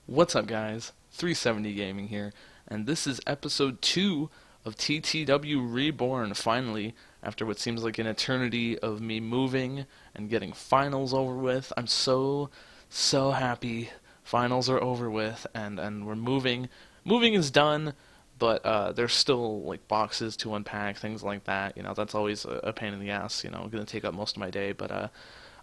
What's up, guys? 370 Gaming here, and this is episode 2 of TTW Reborn. Finally, after what seems like an eternity of me moving and getting finals over with, I'm so happy. Finals are over with, and we're moving. Moving is done, but there's still like boxes to unpack, things like that. That's always a pain in the ass. Gonna take up most of my day, but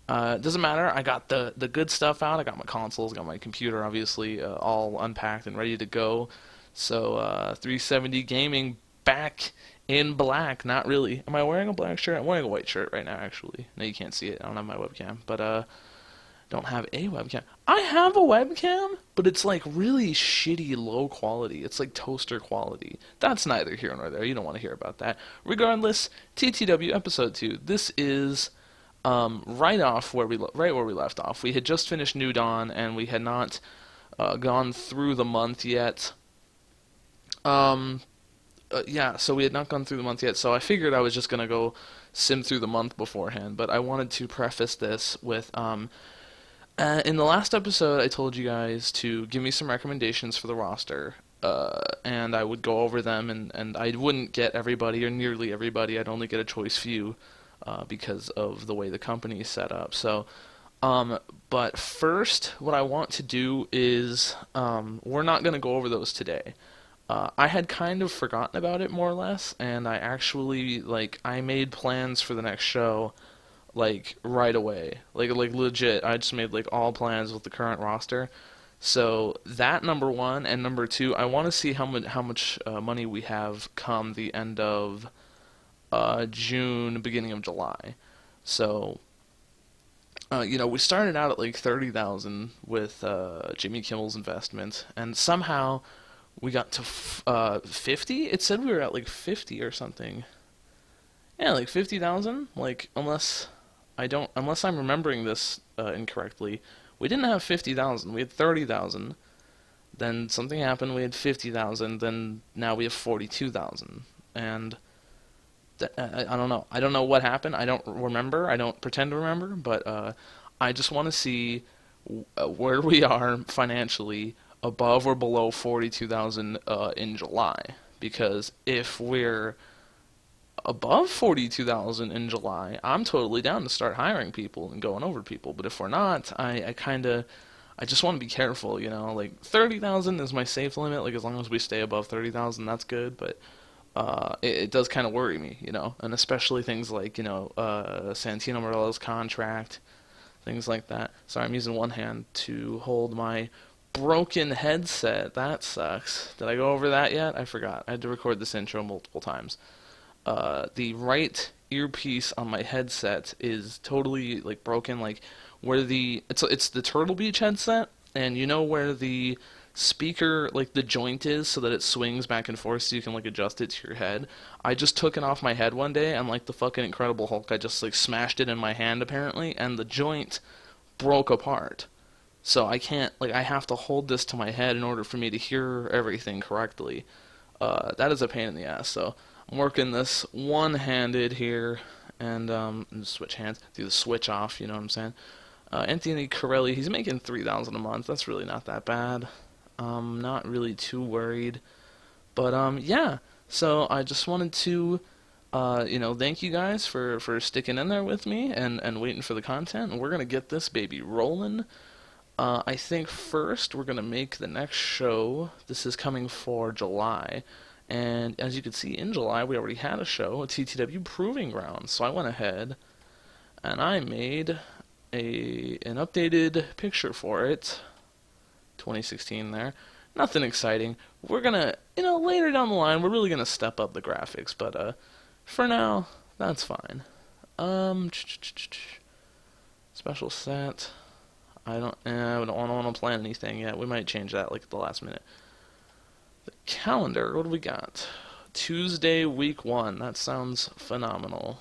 it doesn't matter. I got the good stuff out. I got my consoles, got my computer, obviously, all unpacked and ready to go. So, 370 Gaming back in black. Not really. Am I wearing a black shirt? I'm wearing a white shirt right now, actually. No, you can't see it. I don't have my webcam. But, don't have a webcam. I have a webcam, but it's like really shitty low quality. It's like toaster quality. That's neither here nor there. You don't want to hear about that. Regardless, TTW episode 2. This is right where we left off. We had just finished New Dawn, and we had not gone through the month yet. So we had not gone through the month yet. So I figured I was just gonna go sim through the month beforehand. But I wanted to preface this with in the last episode, I told you guys to give me some recommendations for the roster. And I would go over them, and I wouldn't get everybody or nearly everybody. I'd only get a choice few. Because of the way the company is set up. So, but first, what I want to do is, we're not going to go over those today. I had kind of forgotten about it more or less, and I actually, I made plans for the next show, right away. Like legit, I just made, all plans with the current roster. So, that number one, and number two, I want to see how much money we have come the end of June, beginning of July. So, we started out at 30,000 with Jimmy Kimmel's investment, and somehow we got to 50. It said we were at 50 or something. Yeah, 50,000. Unless I'm remembering this incorrectly, we didn't have 50,000. We had 30,000. Then something happened. We had 50,000. Then now we have 42,000, and I don't know. I don't know what happened. I don't remember. I don't pretend to remember. But I just want to see where we are financially above or below 42,000 in July. Because if we're above 42,000 in July, I'm totally down to start hiring people and going over people. But if we're not, I just want to be careful. 30,000 is my safe limit. As long as we stay above 30,000, that's good. But it does kind of worry me, and especially things like, Santino Morella's contract, things like that. Sorry, I'm using one hand to hold my broken headset. That sucks. Did I go over that yet? I forgot. I had to record this intro multiple times. The right earpiece on my headset is totally, broken, where it's the Turtle Beach headset, and where the speaker, the joint is, so that it swings back and forth so you can adjust it to your head. I just took it off my head one day, and like the fucking Incredible Hulk, I just smashed it in my hand apparently, and the joint broke apart. So I can't, I have to hold this to my head in order for me to hear everything correctly. That is a pain in the ass. So I'm working this one-handed here, and switch hands, do the switch off. You know what I'm saying? Anthony Corelli, he's making 3,000 a month. That's really not that bad. Not really too worried. But, yeah. So I just wanted to, thank you guys for sticking in there with me and waiting for the content. And we're going to get this baby rolling. I think first we're going to make the next show. This is coming for July. And as you can see, in July, we already had a show, a TTW Proving Ground. So I went ahead and I made an updated picture for it. 2016 there. Nothing exciting. We're gonna, later down the line, we're really gonna step up the graphics, but for now, that's fine. Special set. I don't want to plan anything yet. We might change that at the last minute. The calendar, what do we got? Tuesday, week 1. That sounds phenomenal.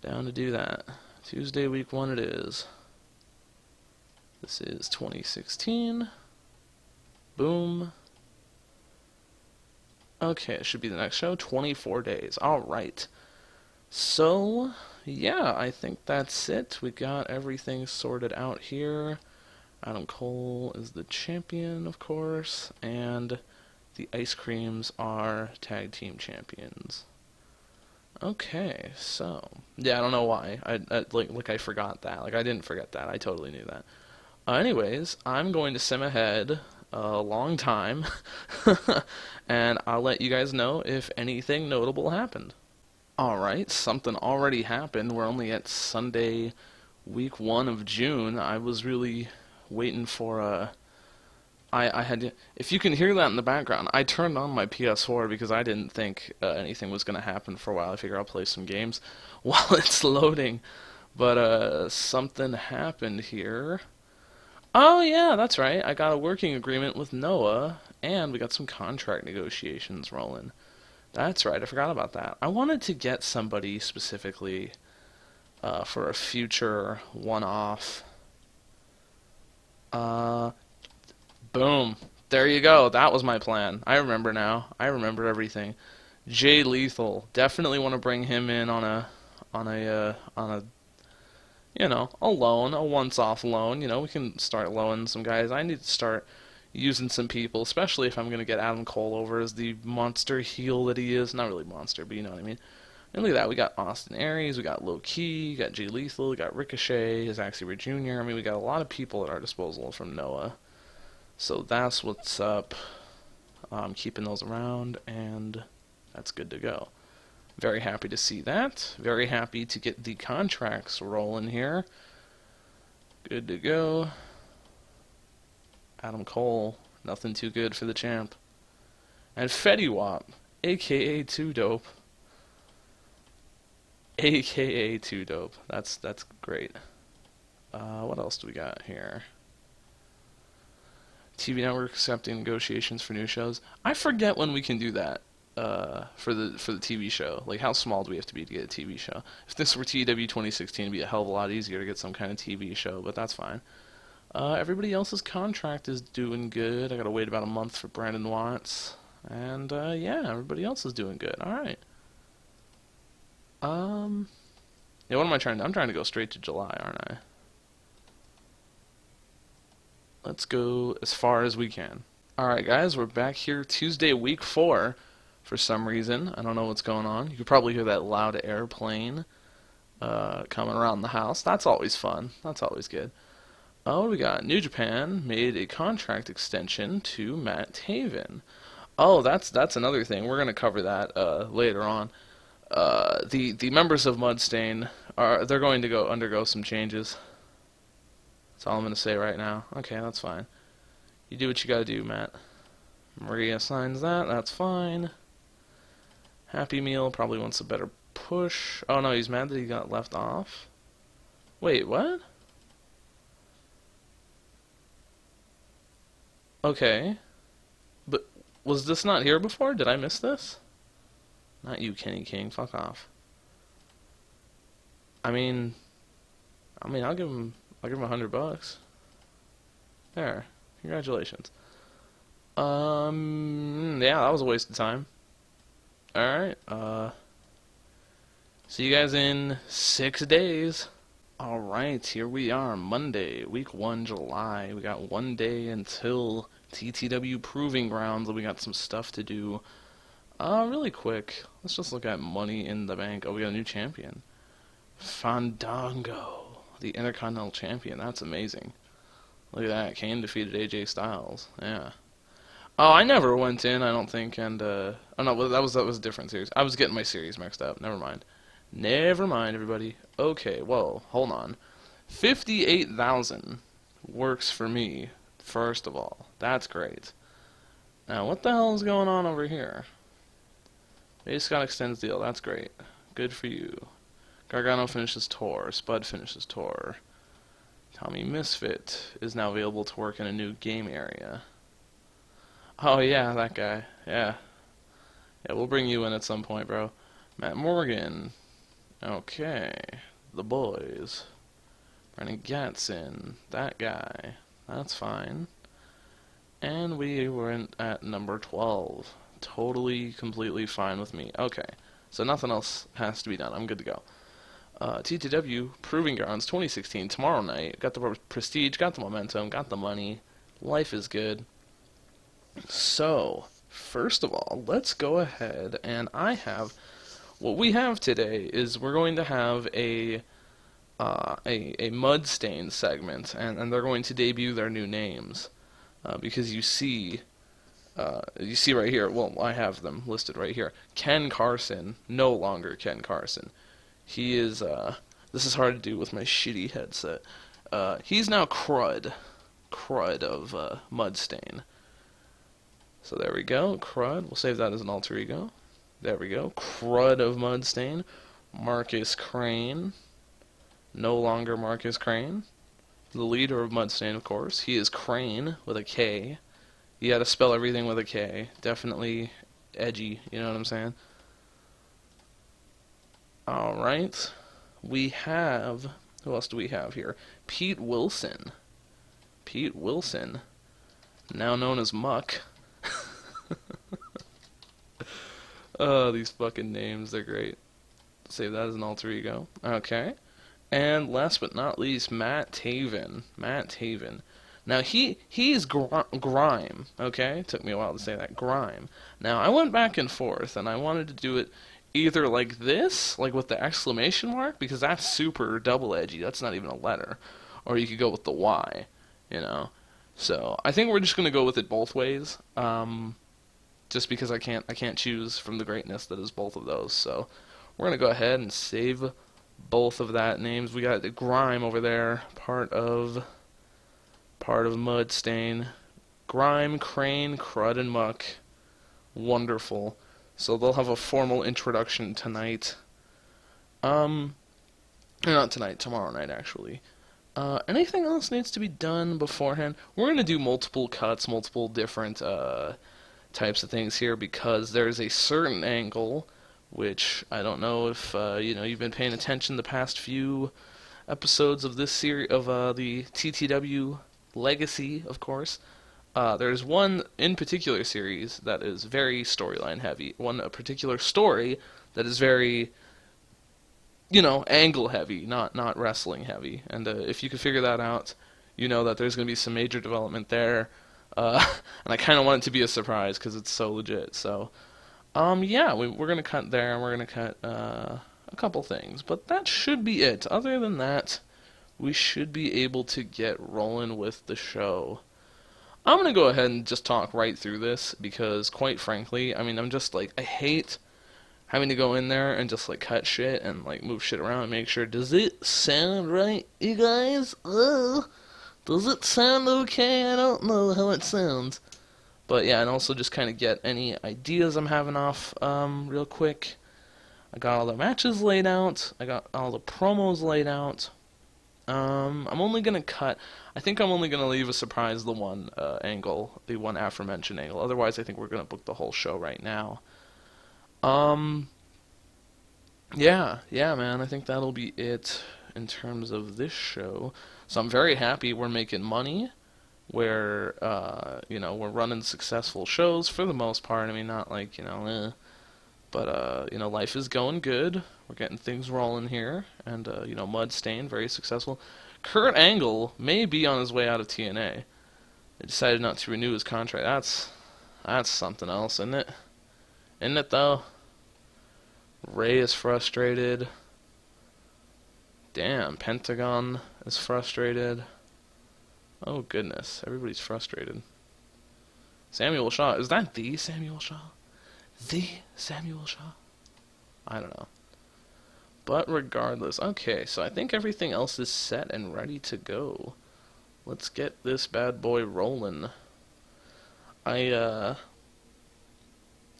Down to do that. Tuesday, week 1 it is. This is 2016. Boom. Okay, it should be the next show. 24 days. Alright. So, yeah, I think that's it. We got everything sorted out here. Adam Cole is the champion, of course, and the Ice Creams are tag team champions. Okay, so yeah, I don't know why. I forgot that. Like I didn't forget that. I totally knew that. Anyways, I'm going to sim ahead a long time, and I'll let you guys know if anything notable happened. Alright, something already happened. We're only at Sunday, week 1 of June. I was really waiting for I had. If you can hear that in the background, I turned on my PS4 because I didn't think anything was going to happen for a while. I figure I'll play some games while it's loading. But something happened here. Oh yeah, that's right. I got a working agreement with Noah, and we got some contract negotiations rolling. That's right. I forgot about that. I wanted to get somebody specifically for a future one-off. Uh, Boom. There you go. That was my plan. I remember now. I remember everything. Jay Lethal. Definitely want to bring him in on a a loan, a once-off loan. We can start loaning some guys. I need to start using some people, especially if I'm going to get Adam Cole over as the monster heel that he is. Not really monster, but you know what I mean. And look at that. We got Austin Aries, we got Low Key, we got Jay Lethal, we got Ricochet, Zack Sabre Jr. I mean, we got a lot of people at our disposal from Noah. So that's what's up. I'm keeping those around, and that's good to go. Very happy to see that. Very happy to get the contracts rolling here. Good to go. Adam Cole, nothing too good for the champ. And Fetty Wap, a.k.a. Too Dope. A.k.a. Too Dope. That's great. What else do we got here? TV network accepting negotiations for new shows. I forget when we can do that for the TV show. Like, how small do we have to be to get a TV show? If this were TEW 2016, it'd be a hell of a lot easier to get some kind of TV show, but that's fine. Everybody else's contract is doing good. I gotta wait about a month for Brandon Watts. And, yeah, everybody else is doing good. Alright. Yeah, what am I trying to do? I'm trying to go straight to July, aren't I? Let's go as far as we can. Alright guys, we're back here Tuesday, week 4. For some reason, I don't know what's going on. You could probably hear that loud airplane coming around the house. That's always fun. That's always good. Oh, what do we got? New Japan made a contract extension to Matt Taven. Oh, that's another thing. We're going to cover that later on. The members of Mudstain they're going to undergo some changes. That's all I'm going to say right now. Okay, that's fine. You do what you got to do, Matt. Maria signs that. That's fine. Happy Meal probably wants a better push. Oh no, he's mad that he got left off. Wait, what? Okay. But was this not here before? Did I miss this? Not you, Kenny King. Fuck off. I mean, I'll give him $100. There. Congratulations. Yeah, that was a waste of time. Alright, see you guys in 6 days. Alright, here we are, Monday, week 1, July. We got 1 day until TTW Proving Grounds, and we got some stuff to do. Really quick, let's just look at Money in the Bank. Oh, we got a new champion. Fandango, the Intercontinental Champion. That's amazing. Look at that, Kane defeated AJ Styles. Yeah. Oh, I never went in, I don't think, and, oh no, that was a different series. I was getting my series mixed up. Never mind. Never mind, everybody. Okay, whoa, hold on. 58,000 works for me, first of all. That's great. Now, what the hell is going on over here? Ace Scott extends deal. That's great. Good for you. Gargano finishes tour. Spud finishes tour. Tommy Misfit is now available to work in a new game area. Oh, yeah, that guy. Yeah. Yeah, we'll bring you in at some point, bro. Matt Morgan. Okay. The boys. Brennan Gatson. That guy. That's fine. And we went at number 12. Totally, completely fine with me. Okay. So nothing else has to be done. I'm good to go. TTW Proving Grounds 2016 tomorrow night. Got the prestige, got the momentum, got the money. Life is good. So, first of all, let's go ahead and what we have today is we're going to have a mud stain segment, and they're going to debut their new names, because you see right here. Well, I have them listed right here. Ken Carson, no longer Ken Carson. He is. This is hard to do with my shitty headset. He's now Crud of Mudstain. So there we go, Crud. We'll save that as an alter ego. There we go, Crud of Mudstain. Marcus Crane, no longer Marcus Crane. The leader of Mudstain, of course. He is Crane with a K. You gotta spell everything with a K. Definitely edgy, you know what I'm saying? Alright. We have... Who else do we have here? Pete Wilson. Pete Wilson. Now known as Muck. Oh, these fucking names, they're great. Save that as an alter ego. Okay. And last but not least, Matt Taven. Matt Taven. Now, he's Grime, okay? Took me a while to say that. Grime. Now, I went back and forth, and I wanted to do it either like this, like with the exclamation mark, because that's super double-edgy. That's not even a letter. Or you could go with the Y, you know? So, I think we're just going to go with it both ways. Just because I can't choose from the greatness that is both of those. So, we're going to go ahead and save both of that names. We got the Grime over there, part of Mudstain. Grime, Crane, Crud, and Muck. Wonderful. So they'll have a formal introduction tonight. Not tonight, tomorrow night, actually. Anything else needs to be done beforehand? We're going to do multiple cuts, multiple different types of things here, because there's a certain angle, which I don't know if you've been paying attention the past few episodes of this series of the TTW Legacy, of course. There's one in particular series that is very storyline heavy. A particular story that is very, angle heavy, not wrestling heavy. And if you could figure that out, you know that there's going to be some major development there. And I kind of want it to be a surprise because it's so legit. So, yeah, we're going to cut there, and we're going to cut a couple things. But that should be it. Other than that, we should be able to get rolling with the show. I'm going to go ahead and just talk right through this because, quite frankly, I'm just like, I hate having to go in there and just like cut shit and like move shit around and make sure, does it sound right, you guys? Does it sound okay? I don't know how it sounds. But yeah, and also just kind of get any ideas I'm having off real quick. I got all the matches laid out. I got all the promos laid out. I'm only going to cut... I think I'm only going to leave a surprise the one angle, the one aforementioned angle. Otherwise, I think we're going to book the whole show right now. Yeah, man, I think that'll be it in terms of this show. So I'm very happy we're making money. We're running successful shows for the most part. Not like, But, life is going good. We're getting things rolling here. And, Mudstain, very successful. Kurt Angle may be on his way out of TNA. They decided not to renew his contract. That's something else, isn't it? Isn't it, though? Ray is frustrated. Damn, Pentagon is frustrated. Oh, goodness. Everybody's frustrated. Samuel Shaw. Is that the Samuel Shaw? The Samuel Shaw? I don't know. But regardless, okay, so I think everything else is set and ready to go. Let's get this bad boy rolling. I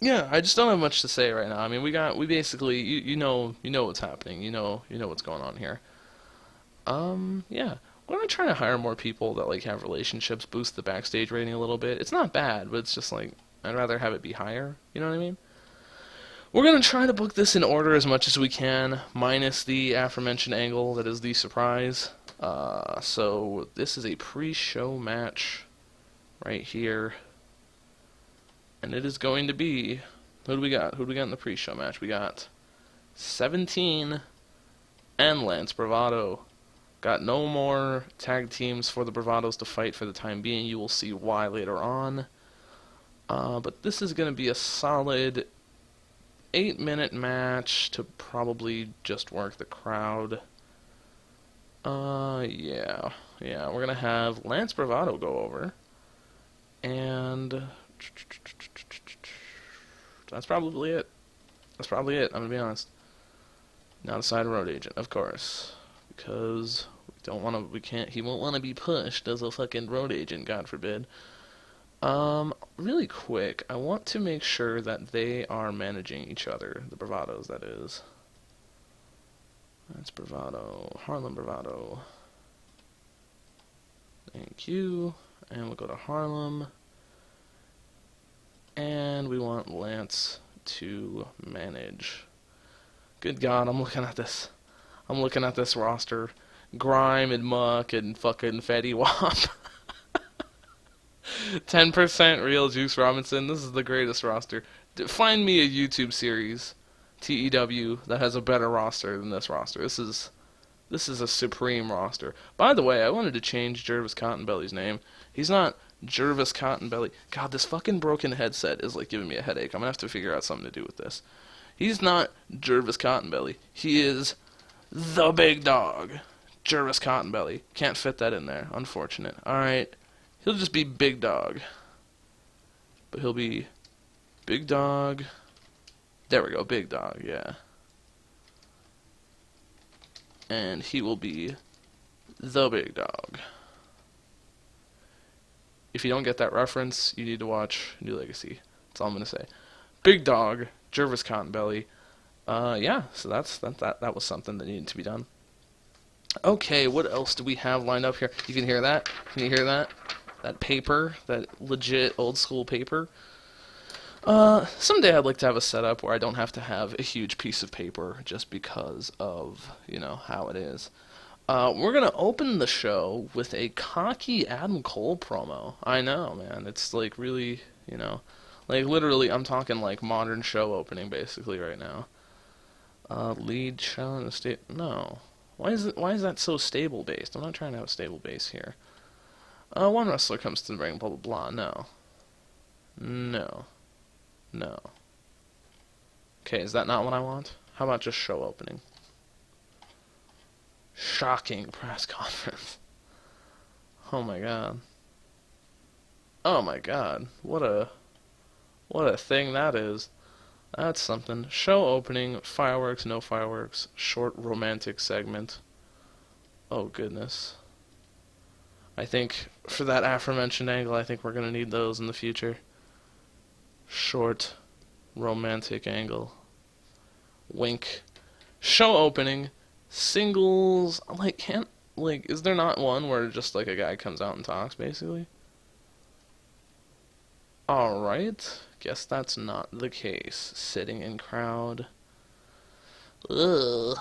just don't have much to say right now. We basically, you know what's happening. You know what's going on here. Yeah. We're gonna try to hire more people that, like, have relationships, boost the backstage rating a little bit. It's not bad, but it's just, like, I'd rather have it be higher. You know what I mean? We're going to try to book this in order as much as we can, minus the aforementioned angle that is the surprise. So this is a pre-show match right here. And it is going to be... Who do we got? Who do we got in the pre-show match? We got 17 and Lance Bravado. Got no more tag teams for the Bravados to fight for the time being. You will see why later on. But this is going to be a solid 8-minute match to probably just work the crowd. Yeah. We're going to have Lance Bravado go over. And that's probably it. I'm going to be honest. Not a side road agent, of course. Because he won't want to be pushed as a fucking road agent, God forbid. Really quick, I want to make sure that they are managing each other, the Bravados, that is. That's Bravado, Harlem Bravado. Thank you. And we'll go to Harlem. And we want Lance to manage. Good God, I'm looking at this roster. Grime and Muck and fucking Fetty Wap. 10% Real Juice Robinson. This is the greatest roster. Find me a YouTube series, TEW, that has a better roster than this roster. This is a supreme roster. By the way, I wanted to change Jervis Cottonbelly's name. He's not Jervis Cottonbelly. God, this fucking broken headset is like giving me a headache. I'm gonna have to figure out something to do with this. He's not Jervis Cottonbelly. He is the big dog. Jervis Cottonbelly. Can't fit that in there. Unfortunate. Alright. He'll just be Big Dog. But he'll be Big Dog. There we go. Big Dog. Yeah. And he will be the Big Dog. If you don't get that reference, you need to watch New Legacy. That's all I'm going to say. Big Dog. Jervis Cottonbelly. Yeah, so that was something that needed to be done. Okay, what else do we have lined up here? You can hear that? Can you hear that? That paper, that legit old school paper. Someday I'd like to have a setup where I don't have to have a huge piece of paper just because of, how it is. We're going to open the show with a cocky Adam Cole promo. I know, man. It's like really, like literally I'm talking like modern show opening basically right now. Lead show in the state. No. Why is that so stable based? I'm not trying to have a stable base here. One wrestler comes to the ring, blah blah blah. No. Okay, is that not what I want? How about just show opening? Shocking press conference. Oh my god. Oh my god. What a thing that is. That's something. Show opening, fireworks, no fireworks, short romantic segment. Oh goodness. I think for that aforementioned angle, I think we're going to need those in the future. Short romantic angle. Wink. Show opening, singles, is there not one where just like a guy comes out and talks basically? Alright, guess that's not the case. Sitting in crowd. Ugh.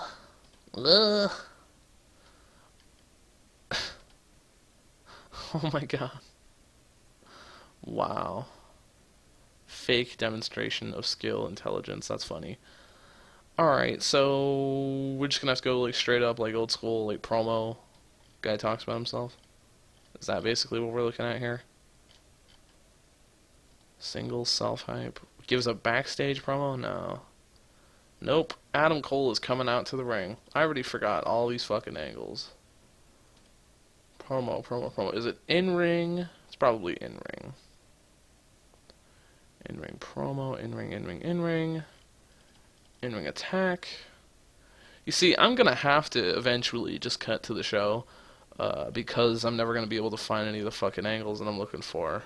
Oh my god. Wow. Fake demonstration of skill, intelligence, that's funny. Alright, so we're just gonna have to go like straight up, like old school, like promo. Guy talks about himself. Is that basically what we're looking at here? Single self-hype. Gives a backstage promo? No. Nope. Adam Cole is coming out to the ring. I already forgot all these fucking angles. Promo. Is it in-ring? It's probably in-ring. In-ring promo, in-ring. In-ring attack. You see, I'm going to have to eventually just cut to the show because I'm never going to be able to find any of the fucking angles that I'm looking for.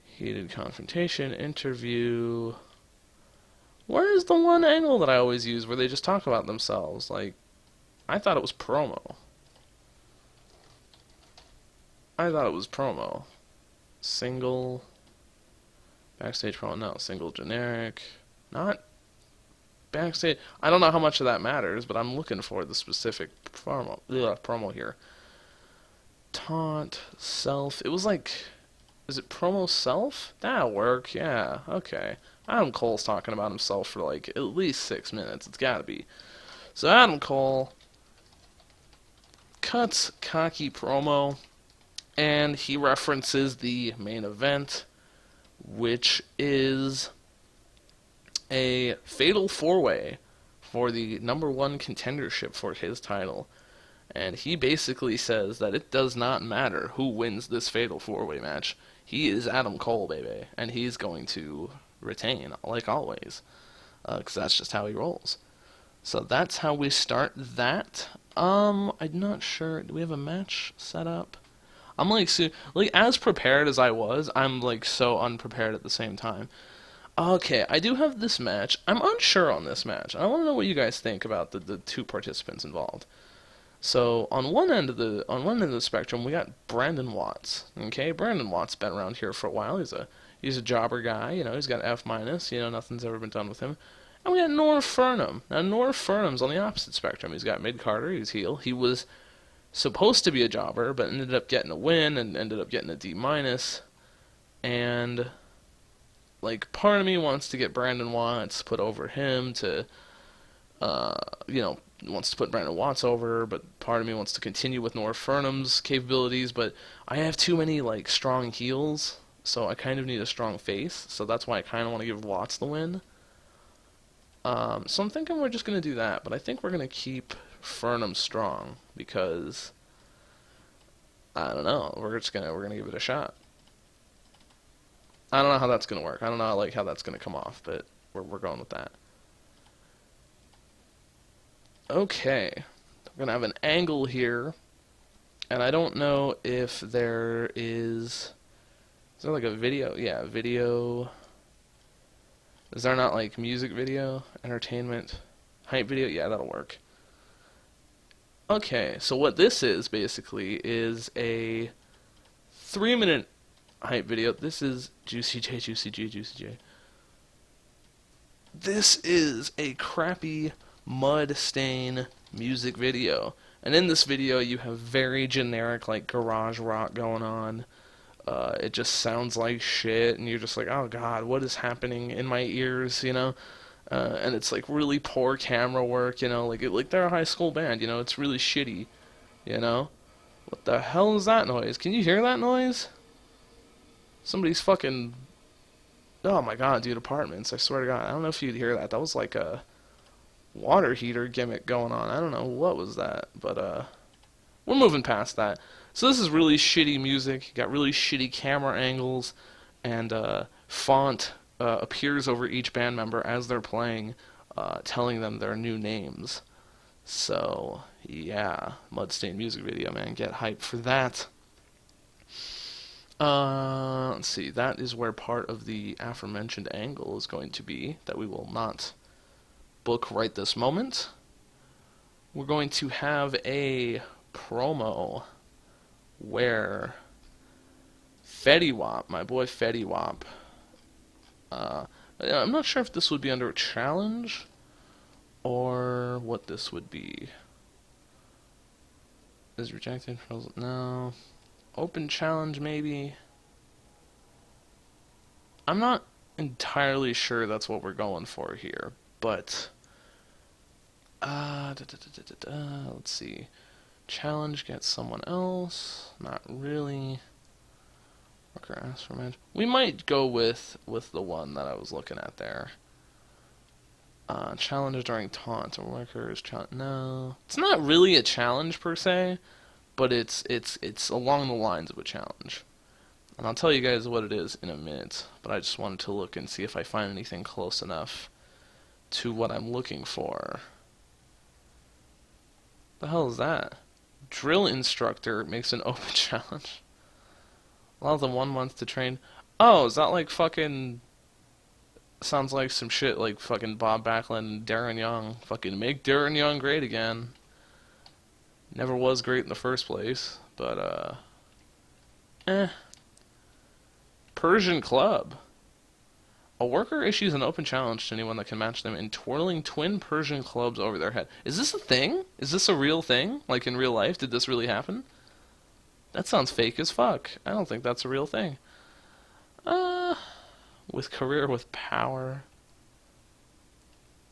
Heated confrontation, interview. Where is the one angle that I always use where they just talk about themselves? Like, I thought it was promo. Single. Backstage promo. No, single generic. Not backstage. I don't know how much of that matters, but I'm looking for the specific promo here. Taunt, self. It was like... Is it promo self? That'll work, yeah, okay. Adam Cole's talking about himself for like at least 6 minutes. It's gotta be. So Adam Cole cuts cocky promo, and he references the main event, which is a fatal four-way for the number one contendership for his title. And he basically says that it does not matter who wins this fatal four-way match. He is Adam Cole, baby, and he's going to retain, like always, because that's just how he rolls. So that's how we start that. I'm not sure. Do we have a match set up? I'm like as prepared as I was. I'm like so unprepared at the same time. Okay, I do have this match. I'm unsure on this match. I want to know what you guys think about the two participants involved. So on one end of the spectrum, we got Brandon Watts. Okay, Brandon Watts been around here for a while. He's a jobber guy. You know, he's got F minus. You know, nothing's ever been done with him. And we got Norv Furnham. Now Norv Furnham's on the opposite spectrum. He's got mid Carter. He's heel. He was supposed to be a jobber, but ended up getting a win and ended up getting a D minus. And like, part of me wants to get Brandon Watts put over him to, wants to put Brandon Watts over, but part of me wants to continue with Norv Furnham's capabilities, but I have too many, like, strong heels, so I kind of need a strong face, so that's why I kind of want to give Watts the win. So I'm thinking we're just going to do that, but I think we're going to keep Furnham strong, because, I don't know, we're going to give it a shot. I don't know how that's going to work. I don't know how that's going to come off, but we're going with that. Okay. We're going to have an angle here, and I don't know if there is there like a video? Yeah, video. Is there not like music video, entertainment, hype video? Yeah, that'll work. Okay, so what this is basically is a 3-minute hype video. This is Juicy J, Juicy J, Juicy J. This is a crappy mud stain music video. And in this video you have very generic like garage rock going on. It just sounds like shit and you're just like, oh god, what is happening in my ears, you know? And it's like really poor camera work, you know, like they're a high school band, you know, it's really shitty, you know? What the hell is that noise? Can you hear that noise? Somebody's fucking... Oh my god, dude, apartments, I swear to god. I don't know if you'd hear that. That was like a water heater gimmick going on. I don't know what was that, but we're moving past that. So this is really shitty music. You got really shitty camera angles, and font appears over each band member as they're playing, telling them their new names. So, yeah, Mudstained music video, man. Get hyped for that. Let's see, that is where part of the aforementioned angle is going to be, that we will not book right this moment. We're going to have a promo where Fetty Wap, my boy Fetty Wap, I'm not sure if this would be under a challenge or what this would be. Is rejected? No. Open challenge, maybe? I'm not entirely sure that's what we're going for here, but... let's see. Challenge gets someone else. Not really. Worker asks for match. We might go with the one that I was looking at there. Challenge during taunt. Or workers challenge. No. It's not really a challenge per se, but it's along the lines of a challenge. And I'll tell you guys what it is in a minute, but I just wanted to look and see if I find anything close enough to what I'm looking for. The hell is that? Drill instructor makes an open challenge. Allow them 1 month to train. Oh, is that like fucking... Sounds like some shit like fucking Bob Backlund and Darren Young. Fucking make Darren Young great again. Never was great in the first place, but, Persian Club. A worker issues an open challenge to anyone that can match them in twirling twin Persian clubs over their head. Is this a thing? Is this a real thing? Like in real life? Did this really happen? That sounds fake as fuck. I don't think that's a real thing. With career with power.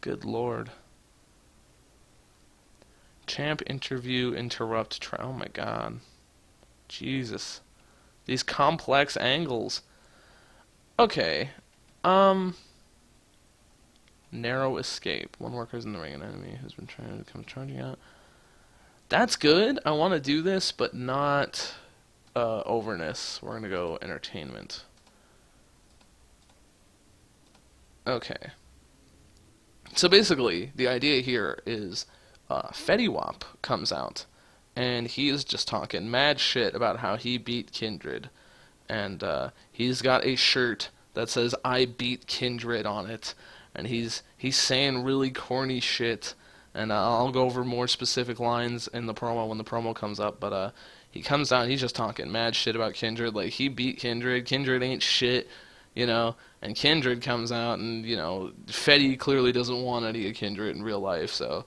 Good lord. Champ interview interrupt. Oh my god. Jesus. These complex angles. Okay. Um. Narrow escape. One worker is in the ring. An enemy has been trying to come charging out. That's good. I want to do this, but not overness. We're going to go entertainment. Okay. So basically, the idea here is Fetty Wap comes out, and he is just talking mad shit about how he beat Kindred. And he's got a shirt that says "I beat Kindred" on it, and he's saying really corny shit. And I'll go over more specific lines in the promo when the promo comes up. But he comes out and he's just talking mad shit about Kindred. Like, he beat Kindred. Kindred ain't shit, you know. And Kindred comes out and, you know, Fetty clearly doesn't want any of Kindred in real life, so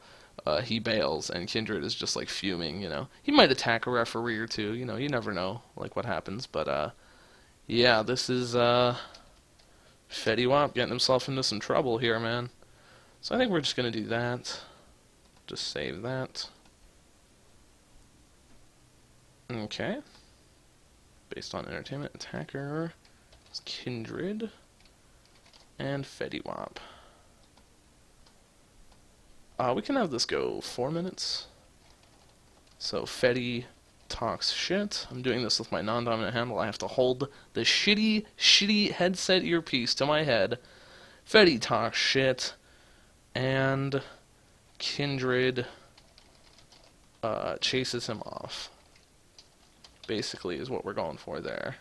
he bails. And Kindred is just, like, fuming, you know. He might attack a referee or two, you know. You never know, like, what happens. But, yeah, this is Fetty Wap getting himself into some trouble here, man. So I think we're just going to do that. Just save that. Okay. Based on entertainment, attacker is Kindred and Fetty Wap. We can have this go 4 minutes. So Fetty talks shit. I'm doing this with my non-dominant handle. I have to hold the shitty headset earpiece to my head. Fetty talks shit, and Kindred chases him off. Basically is what we're going for there.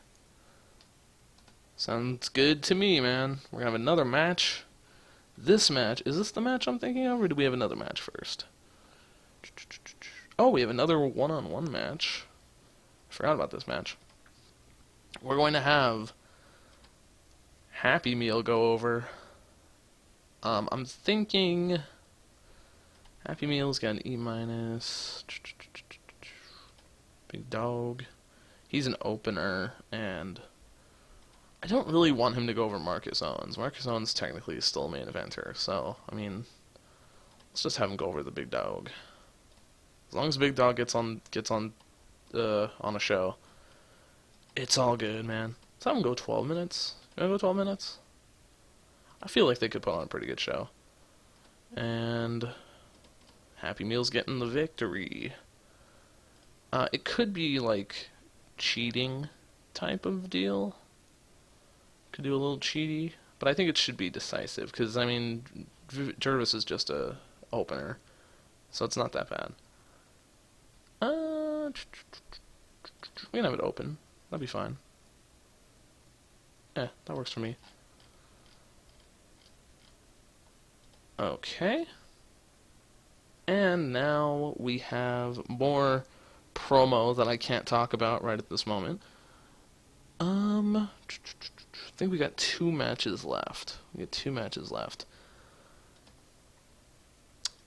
Sounds good to me, man. We're gonna have another match. This match, is this the match I'm thinking of, or do we have another match first? Oh, we have another one-on-one match. Forgot about this match. We're going to have Happy Meal go over. I'm thinking Happy Meal's got an E-. Big Dog. He's an opener, and I don't really want him to go over Marcus Owens. Marcus Owens technically is still a main eventer, so, I mean, let's just have him go over the Big Dog. As long as Big Dog gets on a show, it's all good, man. Let's have him go 12 minutes. You wanna go 12 minutes? I feel like they could put on a pretty good show. And Happy Meal's getting the victory. It could be like cheating type of deal. Could do a little cheaty, but I think it should be decisive because I mean, Jervis is just a opener, so it's not that bad. We can have it open. That'd be fine. Yeah, that works for me. Okay. And now we have more promo that I can't talk about right at this moment. I think we got 2 matches left. We got 2 matches left.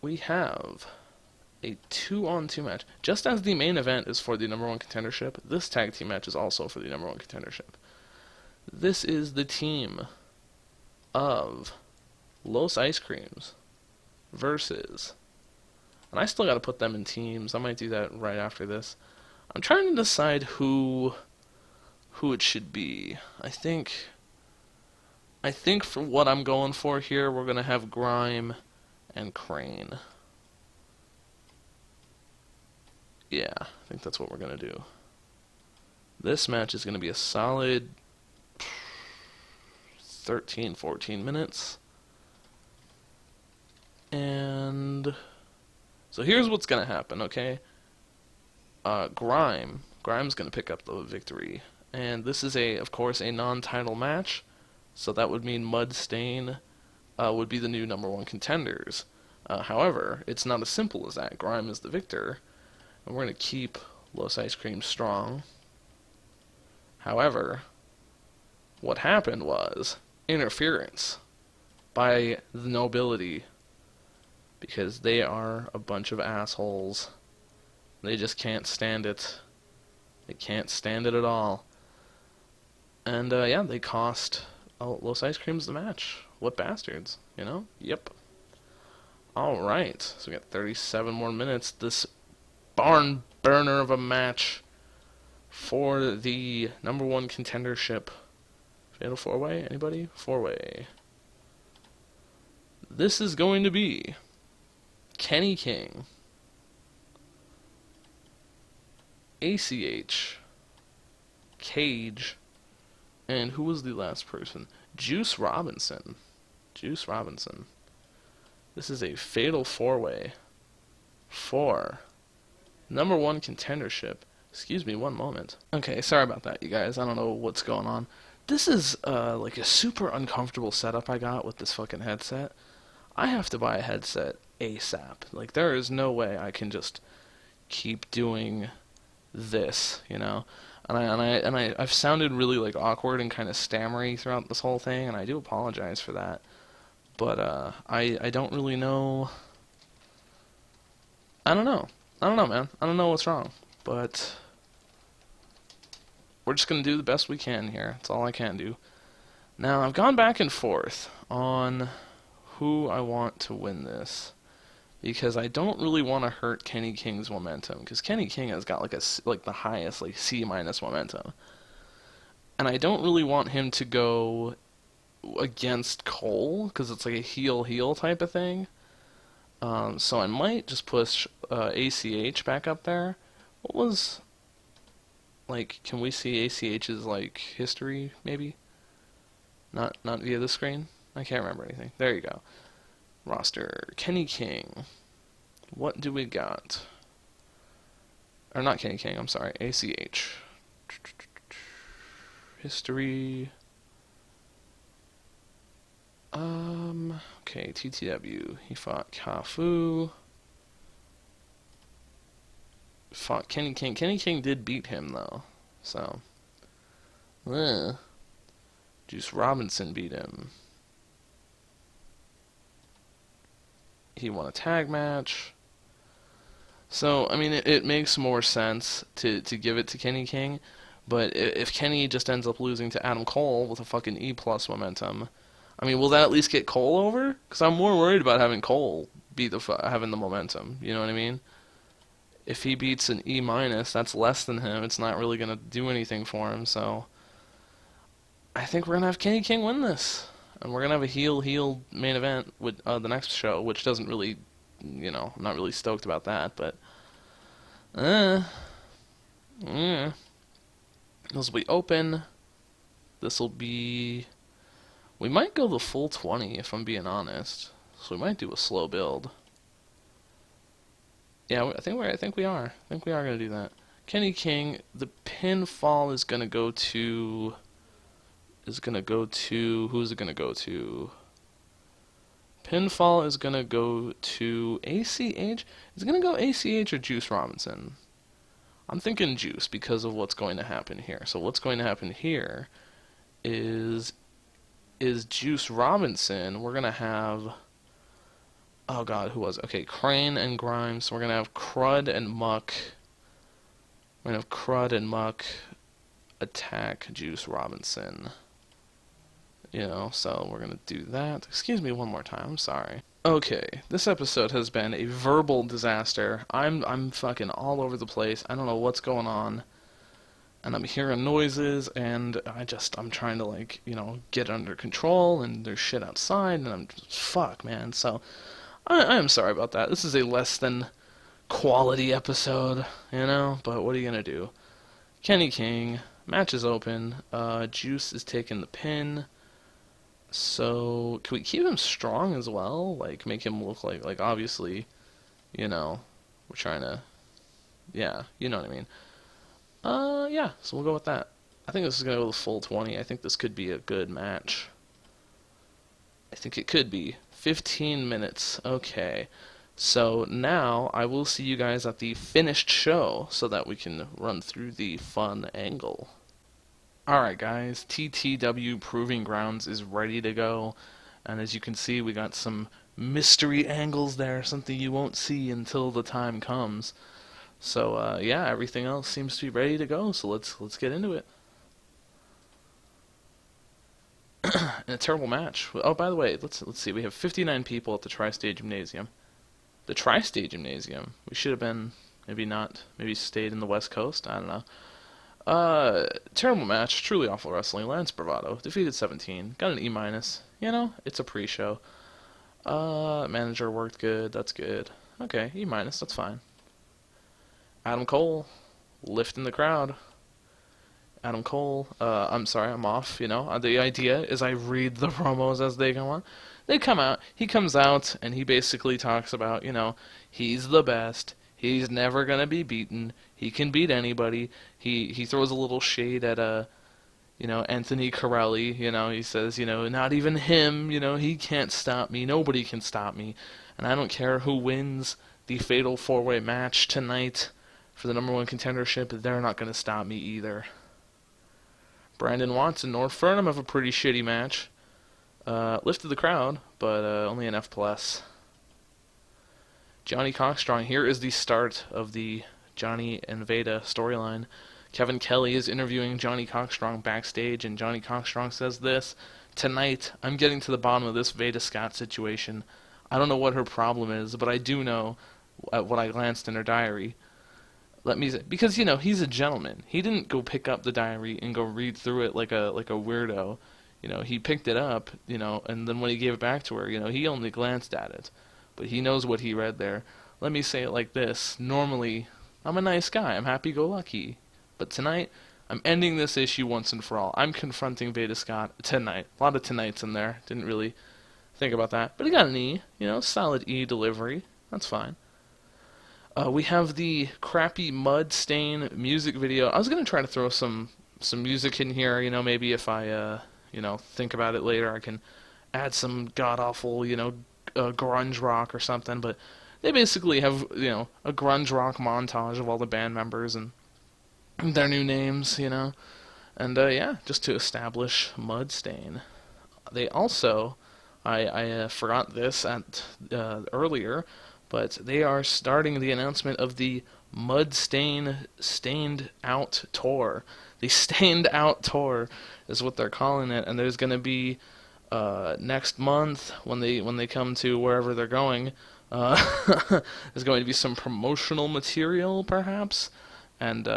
We have a 2-on-2 match. Just as the main event is for the #1 contendership, this tag team match is also for the #1 contendership. This is the team of Los Ice Creams versus, and I still got to put them in teams. I might do that right after this. I'm trying to decide who it should be. I think for what I'm going for here, we're going to have Grime and Crane. Yeah, I think that's what we're going to do. This match is going to be a solid 13, 14 minutes. And so here's what's going to happen, okay? Grime's going to pick up the victory. And this is, of course, a non-title match. So that would mean Mudstain would be the new #1 contenders. However, it's not as simple as that. Grime is the victor. And we're going to keep Los Ice Cream strong. However, what happened was interference by the nobility. Because they are a bunch of assholes. They just can't stand it. They can't stand it at all. And, yeah, they cost Los Ice Creams the match. What bastards, you know? Yep. Alright, so we got 37 more minutes. This barn burner of a match for the number one contendership. Fatal four-way? Anybody? Four-way. This is going to be Kenny King, ACH, Cage, and who was the last person? Juice Robinson. Juice Robinson. This is a fatal four-way for number one contendership. Excuse me one moment. Okay, sorry about that, you guys. I don't know what's going on. This is like a super uncomfortable setup I got with this fucking headset. I have to buy a headset ASAP. Like, there is no way I can just keep doing this, you know? I've sounded really like awkward and kind of stammery throughout this whole thing, and I do apologize for that. But I don't really know. I don't know, man. I don't know what's wrong. But we're just gonna do the best we can here. That's all I can do. Now, I've gone back and forth on who I want to win this, because I don't really want to hurt Kenny King's momentum, because Kenny King has got like the highest like C- momentum, and I don't really want him to go against Cole, because it's like a heel type of thing. So I might just push ACH back up there. What was, like, can we see ACH's like history maybe? Not via the screen. I can't remember anything. There you go. Roster. Kenny King. What do we got? Or not Kenny King, I'm sorry. ACH. History. Okay, TTW. He fought Kafu. Fought Kenny King. Kenny King did beat him, though. So. Juice Robinson beat him. He won a tag match. So, I mean, it makes more sense to give it to Kenny King, but if Kenny just ends up losing to Adam Cole with a fucking E+ momentum, I mean, will that at least get Cole over? Because I'm more worried about having Cole beat having the momentum, you know what I mean? If he beats an E-, that's less than him. It's not really going to do anything for him, so I think we're going to have Kenny King win this. And we're going to have a heel main event with the next show, which doesn't really, you know, I'm not really stoked about that, but this will be open. This will be, we might go the full 20 if I'm being honest. So we might do a slow build. Yeah, I think we are. I think we are going to do that. Kenny King, the pinfall is going to go to, who's it going to go to? Pinfall is going to go to ACH. Is it going to go ACH or Juice Robinson? I'm thinking Juice because of what's going to happen here. So what's going to happen here is Juice Robinson. We're going to have, oh god, who was it? Okay, Crane and Grimes. So we're going to have Crud and Muck. We're going to have Crud and Muck attack Juice Robinson. You know, so we're going to do that. Excuse me one more time, I'm sorry. Okay, this episode has been a verbal disaster. I'm fucking all over the place. I don't know what's going on. And I'm hearing noises, and I'm trying to, like, you know, get under control, and there's shit outside, and I'm just, fuck, man. So, I am sorry about that. This is a less than quality episode, you know, but what are you gonna do? Kenny King, match is open, Juice is taking the pin. So, can we keep him strong as well? Like, make him look like obviously, you know, we're trying to, yeah, you know what I mean. Yeah, so we'll go with that. I think this is going to go the full 20. I think this could be a good match. I think it could be. 15 minutes. Okay. So now I will see you guys at the finished show so that we can run through the fun angle. Alright guys, TTW Proving Grounds is ready to go, and as you can see we got some mystery angles there, something you won't see until the time comes. So yeah, everything else seems to be ready to go, so let's get into it. And a terrible match. Oh, by the way, let's see, we have 59 people at the Tri-State Gymnasium. The Tri-State Gymnasium. We should have been, maybe stayed in the West Coast. I don't know. Terrible match. Truly awful wrestling. Lance Bravado defeated 17. Got an E minus. It's a pre-show. Manager worked good. That's good. Okay, E minus. That's fine. Adam Cole lifting the crowd. Adam Cole. I'm sorry, I'm off. The idea is I read the promos as they go on. They come out. He comes out and he basically talks about, he's the best. He's never gonna be beaten. He can beat anybody. He throws a little shade at Anthony Corelli. He says, not even him. He can't stop me. Nobody can stop me. And I don't care who wins the fatal 4-way match tonight for the #1 contendership. They're not gonna stop me either. Brandon Watson, North Furnham have a pretty shitty match. Lifted the crowd, but only an F+. Johnny Cockstrong. Here is the start of the Johnny and Veda storyline. Kevin Kelly is interviewing Johnny Cockstrong backstage, and Johnny Cockstrong says this: "Tonight, I'm getting to the bottom of this Veda Scott situation. I don't know what her problem is, but I do know what I glanced in her diary. Let me say, because he's a gentleman. He didn't go pick up the diary and go read through it like a weirdo. He picked it up, and then when he gave it back to her, he only glanced at it. But he knows what he read there. Let me say it like this. Normally, I'm a nice guy. I'm happy-go-lucky. But tonight, I'm ending this issue once and for all. I'm confronting Veda Scott tonight." A lot of tonights in there. Didn't really think about that. But he got an E. Solid E delivery. That's fine. We have the crappy Mud Stain music video. I was going to try to throw some music in here. Maybe if I, think about it later, I can add some god-awful, grunge rock or something, but they basically have, a grunge rock montage of all the band members and their new names, and just to establish Mud Stain. They also, I forgot this at earlier, but they are starting the announcement of the Mud Stain Stained Out Tour. The Stained Out Tour is what they're calling it, and there's going to be next month, when they come to wherever they're going, there's going to be some promotional material, perhaps, and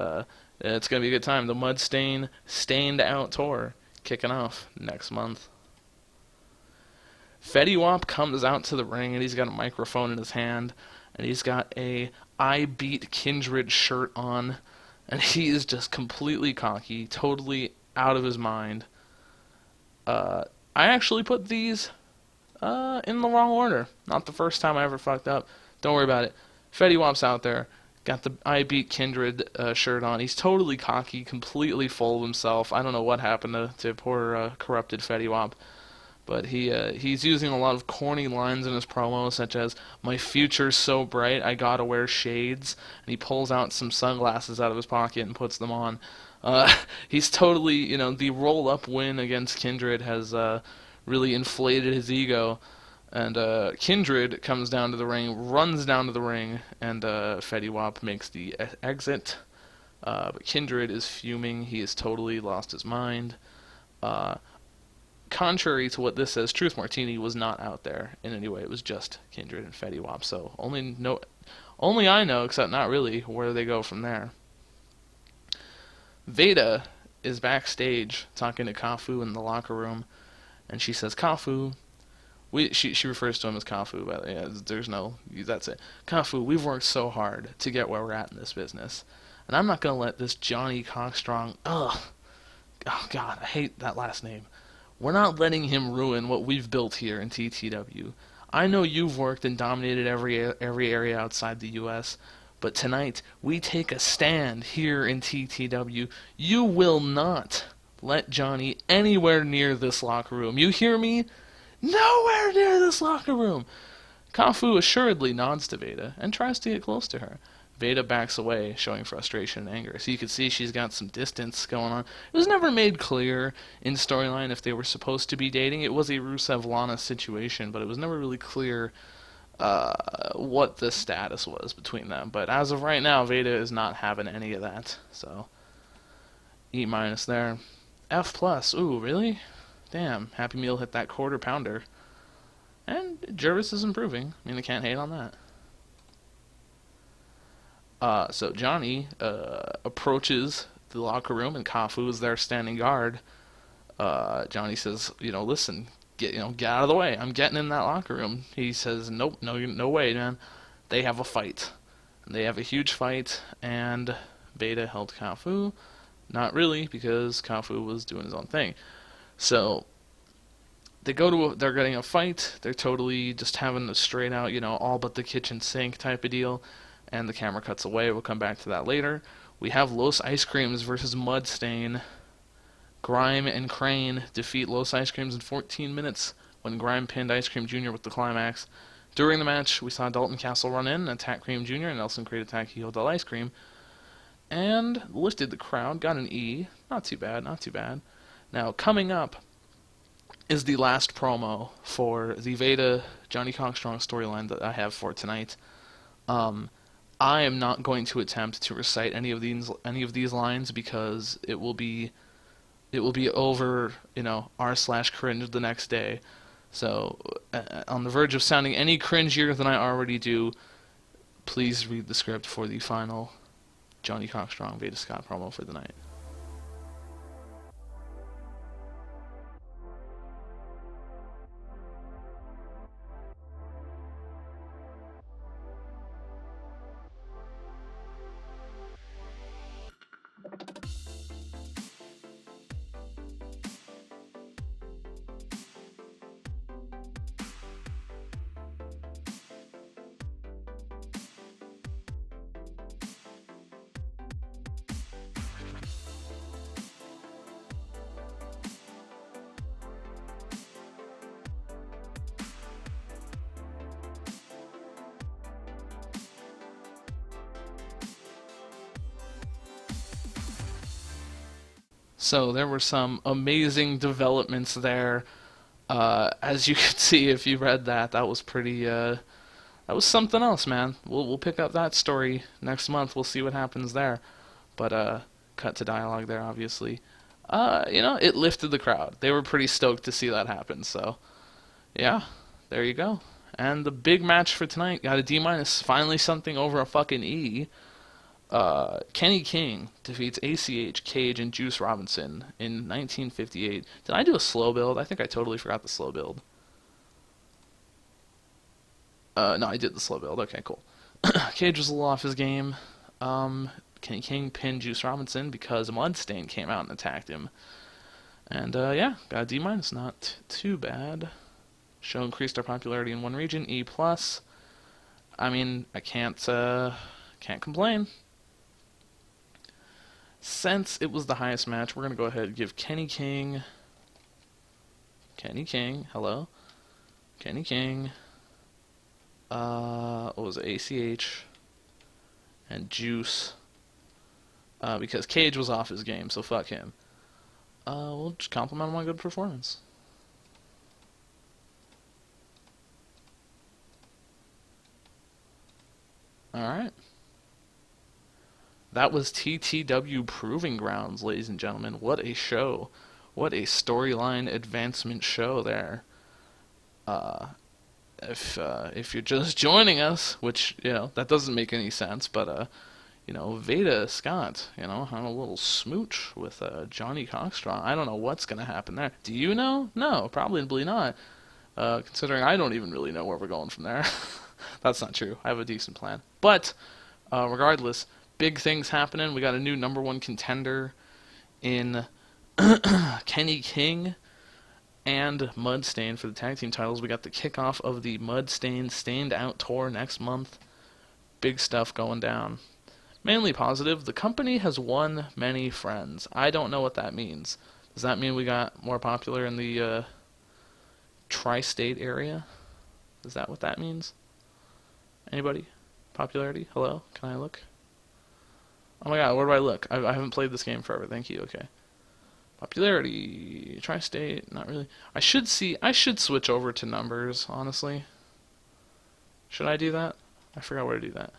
it's going to be a good time. The Mud Stain Stained Out Tour kicking off next month. Fetty Wap comes out to the ring, and he's got a microphone in his hand, and he's got a I Beat Kindred shirt on, and he is just completely cocky, totally out of his mind. I actually put these in the wrong order. Not the first time I ever fucked up. Don't worry about it. Fetty Wap's out there. Got the I Beat Kindred shirt on. He's totally cocky, completely full of himself. I don't know what happened to poor corrupted Fetty Wap. But he's using a lot of corny lines in his promo, such as, "My future's so bright, I gotta wear shades." And he pulls out some sunglasses out of his pocket and puts them on. He's totally, the roll-up win against Kindred has really inflated his ego. And Kindred comes down to the ring, runs down to the ring, and Fetty Wap makes the exit. But Kindred is fuming. He has totally lost his mind. Contrary to what this says, Truth Martini was not out there in any way. It was just Kindred and Fetty Wap. So only I know, except not really, where they go from there. Veda is backstage talking to Kafu in the locker room, and she says, "Kafu," she refers to him as Kafu, but that's it. "Kafu, we've worked so hard to get where we're at in this business, and I'm not gonna let this Johnny Cockstrong, oh God, I hate that last name. We're not letting him ruin what we've built here in TTW. I know you've worked and dominated every area outside the U.S., but tonight we take a stand here in TTW. You will not let Johnny anywhere near this locker room. You hear me? Nowhere near this locker room." Kafu assuredly nods to Veda and tries to get close to her. Veda backs away, showing frustration and anger. So you can see she's got some distance going on. It was never made clear in storyline if they were supposed to be dating. It was a Rusev-Lana situation, but it was never really clear what the status was between them. But as of right now, Veda is not having any of that. So, E- there. F+. Ooh, really? Damn, Happy Meal hit that quarter pounder. And Jervis is improving. I mean, I can't hate on that. So Johnny approaches the locker room, and Kafu is there standing guard. Johnny says, listen, get out of the way. I'm getting in that locker room. He says, nope, no way, man. They have a fight. They have a huge fight, and Beta helped Kafu. Not really, because Kafu was doing his own thing. So they're getting a fight. They're totally just having a straight out, all but the kitchen sink type of deal. And the camera cuts away. We'll come back to that later. We have Los Ice Creams versus Mudstain. Grime and Crane defeat Los Ice Creams in 14 minutes when Grime pinned Ice Cream Jr. with the climax. During the match, we saw Dalton Castle run in, attack Cream Jr., and Nelson Creed attack Hijo del Ice Cream, and lifted the crowd, got an E. Not too bad, not too bad. Now, coming up is the last promo for the Veda Johnny Cockstrong storyline that I have for tonight. I am not going to attempt to recite any of these lines because it will be over, r/cringe the next day. So, on the verge of sounding any cringier than I already do, please read the script for the final Johnny Cockstrong Veda Scott promo for the night. So there were some amazing developments there. As you could see if you read that, that was pretty. That was something else, man. We'll pick up that story next month. We'll see what happens there. But cut to dialogue there, obviously. It lifted the crowd. They were pretty stoked to see that happen. So, yeah, there you go. And the big match for tonight got a D minus. Finally, something over a fucking E. Kenny King defeats ACH, Cage, and Juice Robinson in 1958. Did I do a slow build? I think I totally forgot the slow build. No, I did the slow build. Okay, cool. Cage was a little off his game. Kenny King pinned Juice Robinson because Mudstain came out and attacked him. And, yeah, got a D minus. Not too bad. Show increased our popularity in one region. E plus. I mean, I can't complain. Since it was the highest match, we're going to go ahead and give Kenny King, hello, Kenny King, what was it, ACH, and Juice, because Cage was off his game, so fuck him. We'll just compliment him on good performance. Alright. That was TTW Proving Grounds, ladies and gentlemen. What a show. What a storyline advancement show there. If you're just joining us, which, that doesn't make any sense, but, Veda Scott, had a little smooch with Johnny Cockstrong. I don't know what's going to happen there. Do you know? No, probably not. Considering I don't even really know where we're going from there. That's not true. I have a decent plan. But, regardless, big things happening. We got a new number one contender in Kenny King and Mudstain for the tag team titles. We got the kickoff of the Mudstain Stained Out Tour next month. Big stuff going down. Mainly positive. The company has won many friends. I don't know what that means. Does that mean we got more popular in the tri-state area? Is that what that means? Anybody? Popularity? Hello? Can I look? Oh my god, where do I look? I haven't played this game forever. Thank you. Okay. Popularity. Tri-state. Not really. I should switch over to numbers, honestly. Should I do that? I forgot where to do that.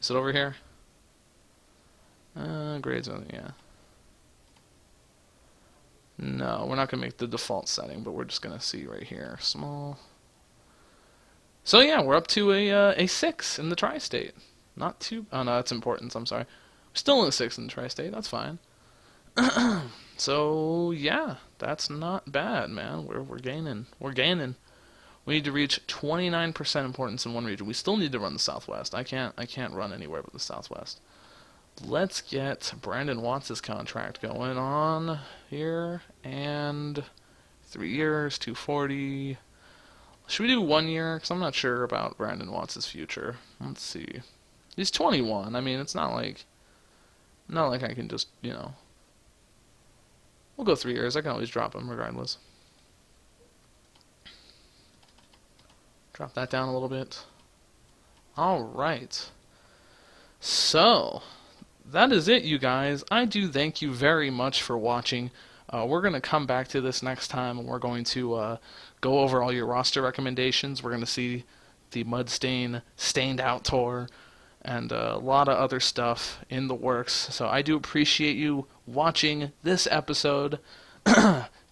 Is it over here? Grades, yeah. No, we're not going to make the default setting, but we're just going to see right here. Small. So yeah, we're up to a 6 in the tri-state. Not too. Oh no, that's importance. I'm sorry. Still in the sixth in the tri-state. That's fine. So yeah, that's not bad, man. We're gaining. We're gaining. We need to reach 29% importance in one region. We still need to run the Southwest. I can't run anywhere but the Southwest. Let's get Brandon Watts' contract going on here, and 3 years, 240. Should we do 1 year? Because I'm not sure about Brandon Watts' future. Let's see. He's 21. I mean, it's not like I can just, we'll go 3 years. I can always drop him regardless. Drop that down a little bit. All right. So, that is it, you guys. I do thank you very much for watching. We're going to come back to this next time, and we're going to go over all your roster recommendations. We're going to see the Mudstain Stained Out Tour and a lot of other stuff in the works. So I do appreciate you watching this episode.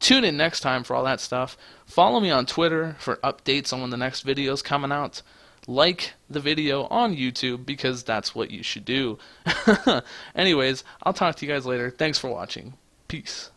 Tune in next time for all that stuff. Follow me on Twitter for updates on when the next video is coming out. Like the video on YouTube because that's what you should do. Anyways, I'll talk to you guys later. Thanks for watching. Peace.